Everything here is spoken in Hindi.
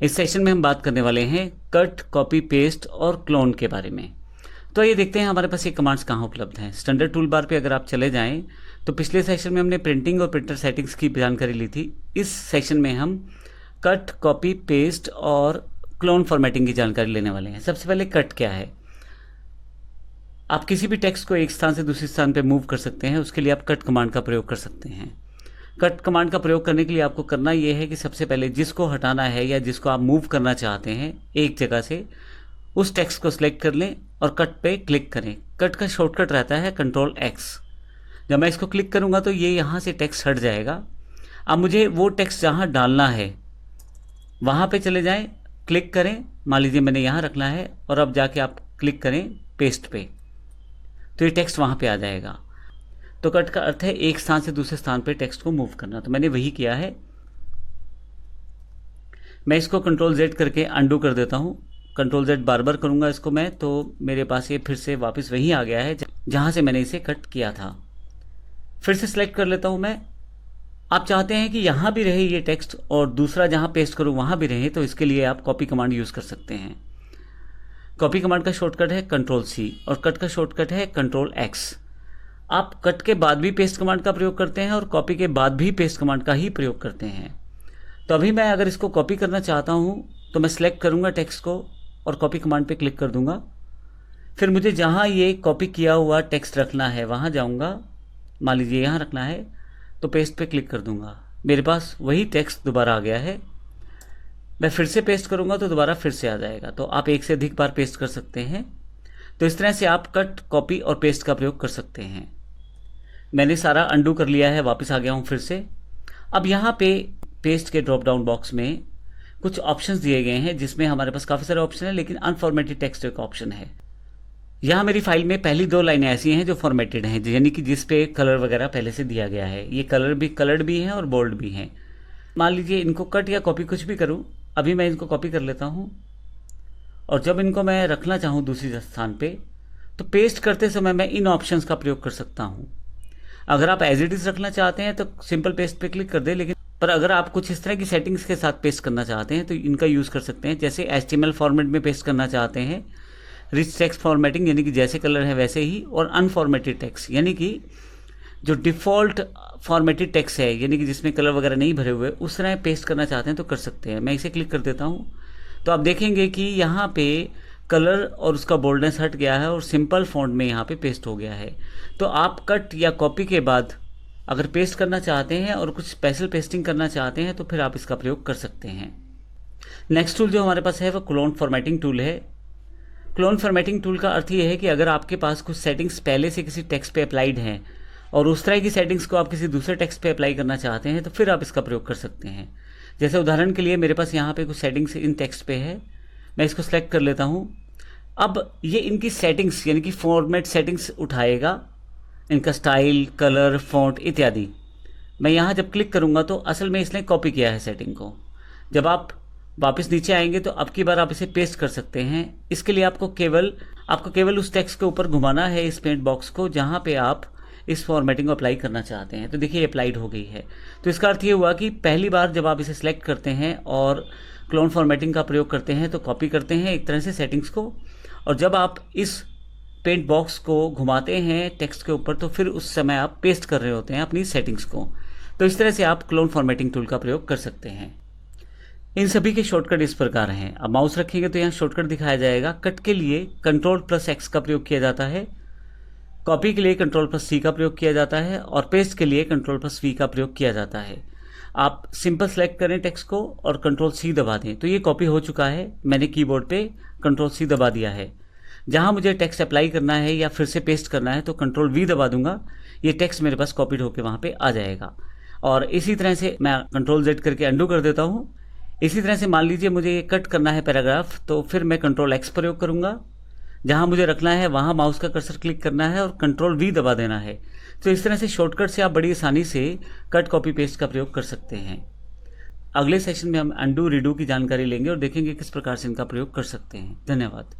इस सेशन में हम बात करने वाले हैं कट, कॉपी, पेस्ट और क्लोन के बारे में। तो ये देखते हैं हमारे पास ये कमांड्स कहाँ उपलब्ध हैं। स्टैंडर्ड टूल बार पे अगर आप चले जाएं तो पिछले सेशन में हमने प्रिंटिंग और प्रिंटर सेटिंग्स की जानकारी ली थी। इस सेशन में हम कट, कॉपी, पेस्ट और क्लोन फॉर्मेटिंग की जानकारी लेने वाले हैं। सबसे पहले कट क्या है। आप किसी भी टेक्स्ट को एक स्थान से दूसरे स्थान पे मूव कर सकते हैं, उसके लिए आप कट कमांड का प्रयोग कर सकते हैं। कट कमांड का प्रयोग करने के लिए आपको करना यह है कि सबसे पहले जिसको हटाना है या जिसको आप मूव करना चाहते हैं एक जगह से, उस टेक्स्ट को सिलेक्ट कर लें और कट पे क्लिक करें। कट का शॉर्टकट रहता है कंट्रोल एक्स। जब मैं इसको क्लिक करूंगा तो ये यहाँ से टेक्स्ट हट जाएगा। अब मुझे वो टेक्स्ट जहाँ डालना है वहाँ पे चले जाएं, क्लिक करें। मान लीजिए मैंने यहाँ रखना है और अब जाके आप क्लिक करें पेस्ट पे, तो ये टेक्स्ट वहाँ पे आ जाएगा। तो कट का अर्थ है एक स्थान से दूसरे स्थान पे टेक्स्ट को मूव करना। तो मैंने वही किया है। मैं इसको कंट्रोल जेड करके अंडू कर देता हूँ। कंट्रोल जेड बार बार करूँगा इसको मैं, तो मेरे पास ये फिर से वापस वहीं आ गया है जहाँ से मैंने इसे कट किया था। फिर से सिलेक्ट कर लेता हूँ मैं। आप चाहते हैं कि यहाँ भी रहे ये टेक्स्ट और दूसरा जहाँ पेस्ट करूँ वहाँ भी रहे, तो इसके लिए आप कॉपी कमांड यूज़ कर सकते हैं। कॉपी कमांड का शॉर्टकट है कंट्रोल सी और कट का शॉर्टकट है कंट्रोल एक्स। आप कट के बाद भी पेस्ट कमांड का प्रयोग करते हैं और कॉपी के बाद भी पेस्ट कमांड का ही प्रयोग करते हैं। तो अभी मैं अगर इसको कॉपी करना चाहता हूँ तो मैं सिलेक्ट करूँगा टेक्स्ट को और कॉपी कमांड पे क्लिक कर दूंगा। फिर मुझे जहाँ ये कॉपी किया हुआ टेक्स्ट रखना है वहाँ जाऊँगा। मान लीजिए यहाँ रखना है तो पेस्ट पे क्लिक कर दूंगा। मेरे पास वही टेक्स्ट दोबारा आ गया है। मैं फिर से पेस्ट करूँगा तो दोबारा फिर से आ जाएगा। तो आप एक से अधिक बार पेस्ट कर सकते हैं। तो इस तरह से आप कट, कॉपी और पेस्ट का प्रयोग कर सकते हैं। मैंने सारा अंडू कर लिया है, वापस आ गया हूँ फिर से। अब यहाँ पे पेस्ट के ड्रॉप डाउन बॉक्स में कुछ ऑप्शंस दिए गए हैं जिसमें हमारे पास काफ़ी सारे ऑप्शन हैं, लेकिन अनफॉर्मेटेड टेक्स्ट एक ऑप्शन है। यहाँ मेरी फाइल में पहली 2 लाइनें ऐसी हैं जो फॉर्मेटेड हैं, यानी कि जिस पे कलर वगैरह पहले से दिया गया है। ये कलर्ड भी हैं और बोल्ड भी हैं। मान लीजिए इनको कट या कॉपी कुछ भी करूँ। अभी मैं इनको कॉपी कर लेता हूँ और जब इनको मैं रखना चाहूँ दूसरी स्थान पे, तो पेस्ट करते समय मैं इन ऑप्शंस का प्रयोग कर सकता हूँ। अगर आप एज इट इज रखना चाहते हैं तो सिंपल पेस्ट पे क्लिक कर दें, लेकिन पर अगर आप कुछ इस तरह की सेटिंग्स के साथ पेस्ट करना चाहते हैं तो इनका यूज़ कर सकते हैं। जैसे HTML फॉर्मेट में पेस्ट करना चाहते हैं, रिच टेक्स्ट फॉर्मेटिंग यानी कि जैसे कलर है वैसे ही, और अनफॉर्मेटेड टेक्स्ट यानी कि जो डिफ़ॉल्ट फॉर्मेटेड टेक्स्ट है यानी कि जिसमें कलर वगैरह नहीं भरे हुए, उस तरह पेस्ट करना चाहते हैं तो कर सकते हैं। मैं इसे क्लिक कर देता हूँ तो आप देखेंगे कि यहाँ पे कलर और उसका बोल्डनेस हट गया है और सिंपल फॉन्ट में यहाँ पे पेस्ट हो गया है। तो आप कट या कॉपी के बाद अगर पेस्ट करना चाहते हैं और कुछ स्पेशल पेस्टिंग करना चाहते हैं तो फिर आप इसका प्रयोग कर सकते हैं। नेक्स्ट टूल जो हमारे पास है वो क्लोन फॉर्मेटिंग टूल है। क्लोन फॉर्मेटिंग टूल का अर्थ ये है कि अगर आपके पास कुछ सेटिंग्स पहले से किसी टेक्स्ट पे अप्लाइड हैं और उस तरह की सेटिंग्स को आप किसी दूसरे टेक्स्ट पे अप्लाई करना चाहते हैं तो फिर आप इसका प्रयोग कर सकते हैं। जैसे उदाहरण के लिए मेरे पास यहाँ पे कुछ सेटिंग्स इन टेक्स्ट पे है, मैं इसको सेलेक्ट कर लेता हूँ। अब ये इनकी सेटिंग्स यानी कि फॉर्मेट सेटिंग्स उठाएगा, इनका स्टाइल, कलर, फॉन्ट इत्यादि। मैं यहाँ जब क्लिक करूँगा तो असल में इसने कॉपी किया है सेटिंग को। जब आप वापस नीचे आएंगे तो अब की बार आप इसे पेस्ट कर सकते हैं। इसके लिए आपको केवल उस टेक्स्ट के ऊपर घुमाना है इस पेंट बॉक्स को जहाँ पे आप इस फॉर्मेटिंग को अप्लाई करना चाहते हैं। तो देखिए अप्लाइड हो गई है। तो इसका अर्थ ये हुआ कि पहली बार जब आप इसे सिलेक्ट करते हैं और क्लोन फॉर्मेटिंग का प्रयोग करते हैं तो कॉपी करते हैं एक तरह से सेटिंग्स को, और जब आप इस पेंट बॉक्स को घुमाते हैं टेक्स्ट के ऊपर तो फिर उस समय आप पेस्ट कर रहे होते हैं अपनी सेटिंग्स को। तो इस तरह से आप क्लोन फॉर्मेटिंग टूल का प्रयोग कर सकते हैं। इन सभी के शॉर्टकट इस प्रकार हैं। अब माउस रखेंगे तो यहाँ शॉर्टकट दिखाया जाएगा। कट के लिए कंट्रोल+X का प्रयोग किया जाता है, कॉपी के लिए कंट्रोल+C का प्रयोग किया जाता है और पेस्ट के लिए कंट्रोल+V का प्रयोग किया जाता है। आप सिंपल सेलेक्ट करें टेक्स्ट को और कंट्रोल+C दबा दें तो ये कॉपी हो चुका है। मैंने कीबोर्ड पे कंट्रोल+C दबा दिया है। जहाँ मुझे टेक्स्ट अप्लाई करना है या फिर से पेस्ट करना है तो कंट्रोल+V दबा दूंगा, ये टेक्स्ट मेरे पास कॉपीड होकर वहाँ पे आ जाएगा। और इसी तरह से मैं कंट्रोल+Z करके अंडू कर देता हूँ। इसी तरह से मान लीजिए मुझे ये कट करना है पैराग्राफ, तो फिर मैं कंट्रोल+X प्रयोग करूँगा। जहाँ मुझे रखना है वहाँ माउस का कर्सर क्लिक करना है और कंट्रोल+V दबा देना है। तो इस तरह से शॉर्टकट से आप बड़ी आसानी से कट, कॉपी, पेस्ट का प्रयोग कर सकते हैं। अगले सेशन में हम अंडू, रीडू की जानकारी लेंगे और देखेंगे किस प्रकार से इनका प्रयोग कर सकते हैं। धन्यवाद।